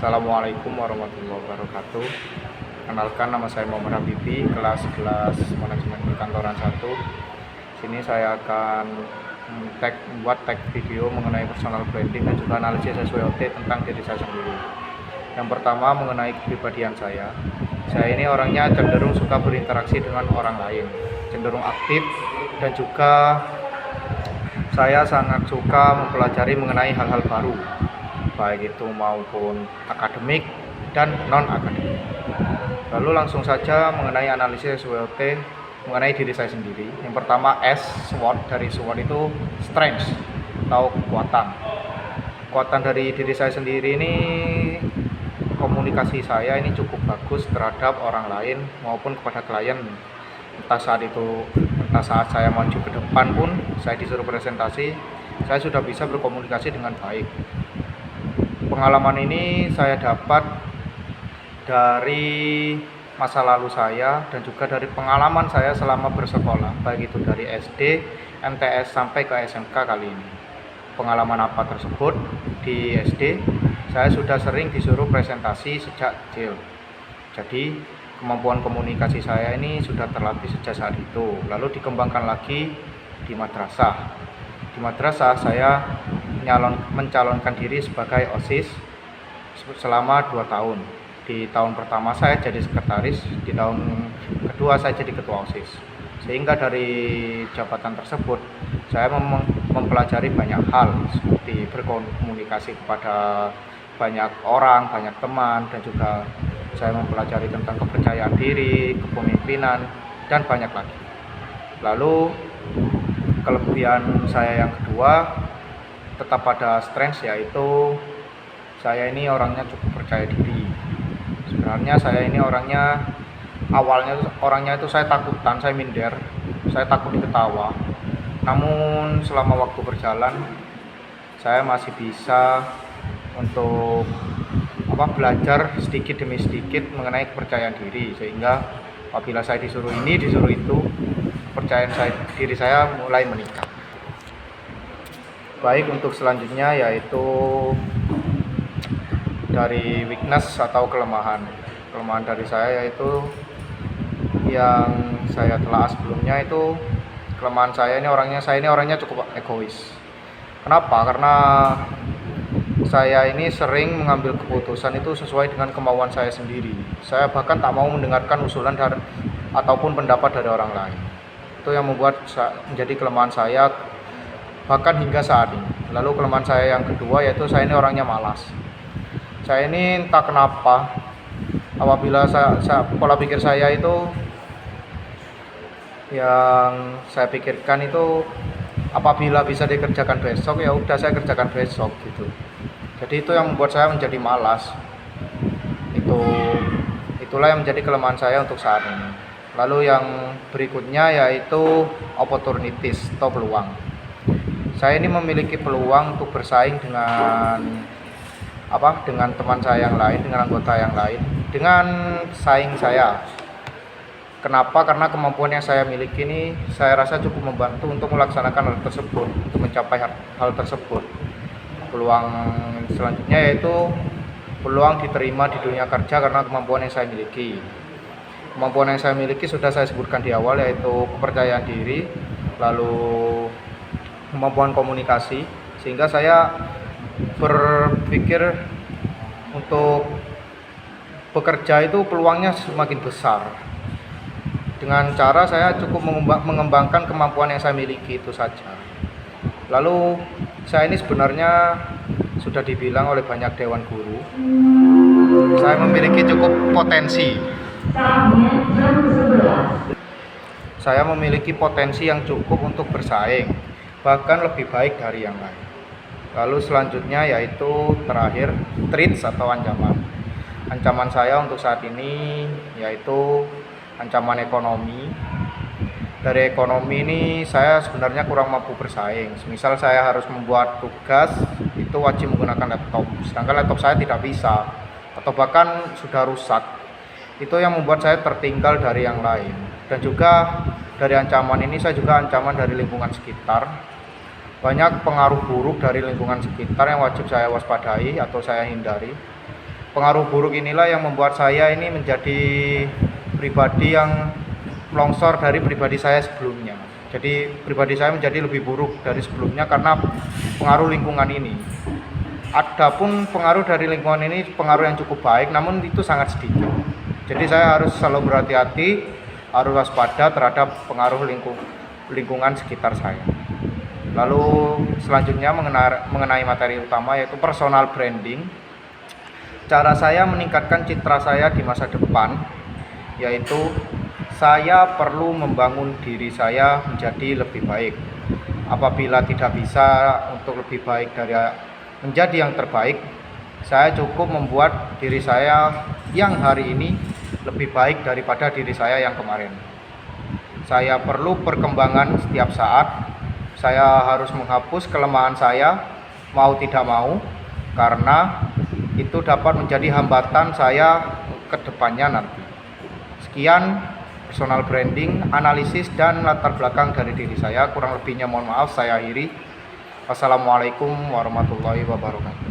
Assalamualaikum warahmatullahi wabarakatuh. Kenalkan, nama saya Muhammad Habibi, kelas manajemen perkantoran 1. Sini saya akan membuat tag video mengenai personal branding dan juga analisis SWOT tentang diri saya sendiri. Yang pertama, mengenai kepribadian saya. Saya ini orangnya cenderung suka berinteraksi dengan orang lain, cenderung aktif, dan juga saya sangat suka mempelajari mengenai hal-hal baru, baik itu maupun akademik dan non-akademik. Lalu langsung saja mengenai analisis SWOT mengenai diri saya sendiri. Yang pertama, SWOT, dari SWOT itu strength atau kekuatan. Kekuatan dari diri saya sendiri ini, komunikasi saya ini cukup bagus terhadap orang lain maupun kepada klien. Entah saat saya maju ke depan pun, saya disuruh presentasi, saya sudah bisa berkomunikasi dengan baik. Pengalaman ini saya dapat dari masa lalu saya dan juga dari pengalaman saya selama bersekolah, baik itu dari SD, MTS sampai ke SMK kali ini. Pengalaman apa tersebut? Di SD, saya sudah sering disuruh presentasi sejak kecil. Jadi, kemampuan komunikasi saya ini sudah terlatih sejak saat itu. Lalu dikembangkan lagi di madrasah. Di madrasah saya mencalonkan diri sebagai OSIS selama 2 tahun. Di tahun pertama saya jadi sekretaris, di tahun kedua saya jadi ketua OSIS. Sehingga dari jabatan tersebut saya mempelajari banyak hal, seperti berkomunikasi kepada banyak orang, banyak teman, dan juga saya mempelajari tentang kepercayaan diri, kepemimpinan, dan banyak lagi. Lalu kelebihan saya yang kedua tetap pada strength, yaitu saya ini orangnya cukup percaya diri. Sebenarnya saya ini awalnya itu saya takutan, saya minder, saya takut diketawa. Namun selama waktu berjalan, saya masih bisa untuk belajar sedikit demi sedikit mengenai kepercayaan diri, sehingga apabila saya disuruh ini, disuruh itu, kepercayaan diri saya mulai meningkat. Baik, untuk selanjutnya yaitu dari weakness atau kelemahan dari saya, yaitu yang saya telah sebelumnya, itu kelemahan saya ini orangnya cukup egois. Kenapa? Karena saya ini sering mengambil keputusan itu sesuai dengan kemauan saya sendiri. Saya bahkan tak mau mendengarkan usulan ataupun pendapat dari orang lain. Itu yang membuat menjadi kelemahan saya bahkan hingga saat ini. Lalu kelemahan saya yang kedua yaitu saya ini orangnya malas. Saya ini entah kenapa, apabila pola pikir saya itu, yang saya pikirkan itu apabila bisa dikerjakan besok, ya udah saya kerjakan besok gitu. Jadi itu yang membuat saya menjadi malas. Itulah yang menjadi kelemahan saya untuk saat ini. Lalu yang berikutnya yaitu opportunities atau peluang. Saya ini memiliki peluang untuk bersaing dengan teman saya yang lain, dengan anggota yang lain, dengan saing saya. Kenapa? Karena kemampuan yang saya miliki ini saya rasa cukup membantu untuk melaksanakan hal tersebut, untuk mencapai hal tersebut. Peluang selanjutnya yaitu peluang diterima di dunia kerja karena kemampuan yang saya miliki. Kemampuan yang saya miliki sudah saya sebutkan di awal, yaitu kepercayaan diri, lalu kemampuan komunikasi, sehingga saya berpikir untuk bekerja itu peluangnya semakin besar. Dengan cara saya cukup mengembangkan kemampuan yang saya miliki itu saja. Lalu saya ini sebenarnya sudah dibilang oleh banyak dewan guru, saya memiliki cukup potensi. Saya memiliki potensi yang cukup untuk bersaing, bahkan lebih baik dari yang lain. Lalu selanjutnya yaitu terakhir, threats atau ancaman. Ancaman saya untuk saat ini yaitu ancaman ekonomi. Dari ekonomi ini saya sebenarnya kurang mampu bersaing. Misal saya harus membuat tugas, itu wajib menggunakan laptop, sedangkan laptop saya tidak bisa atau bahkan sudah rusak. Itu yang membuat saya tertinggal dari yang lain. Dan juga dari ancaman ini saya juga ancaman dari lingkungan sekitar. Banyak pengaruh buruk dari lingkungan sekitar yang wajib saya waspadai atau saya hindari. pengaruh buruk inilah yang membuat saya ini menjadi pribadi yang longsor dari pribadi saya sebelumnya. Jadi pribadi saya menjadi lebih buruk dari sebelumnya karena pengaruh lingkungan ini. Adapun pengaruh dari lingkungan ini pengaruh yang cukup baik, namun itu sangat sedikit. Jadi saya harus selalu berhati-hati, harus waspada terhadap pengaruh lingkungan sekitar saya. Lalu selanjutnya mengenai materi utama yaitu personal branding. Cara saya meningkatkan citra saya di masa depan yaitu saya perlu membangun diri saya menjadi lebih baik. Apabila tidak bisa untuk lebih baik dari menjadi yang terbaik, saya cukup membuat diri saya yang hari ini lebih baik daripada diri saya yang kemarin. Saya perlu perkembangan setiap saat. Saya harus menghapus kelemahan saya mau tidak mau, karena itu dapat menjadi hambatan saya ke depannya nanti. Sekian personal branding, analisis dan latar belakang dari diri saya. Kurang lebihnya mohon maaf, saya akhiri. Wassalamualaikum warahmatullahi wabarakatuh.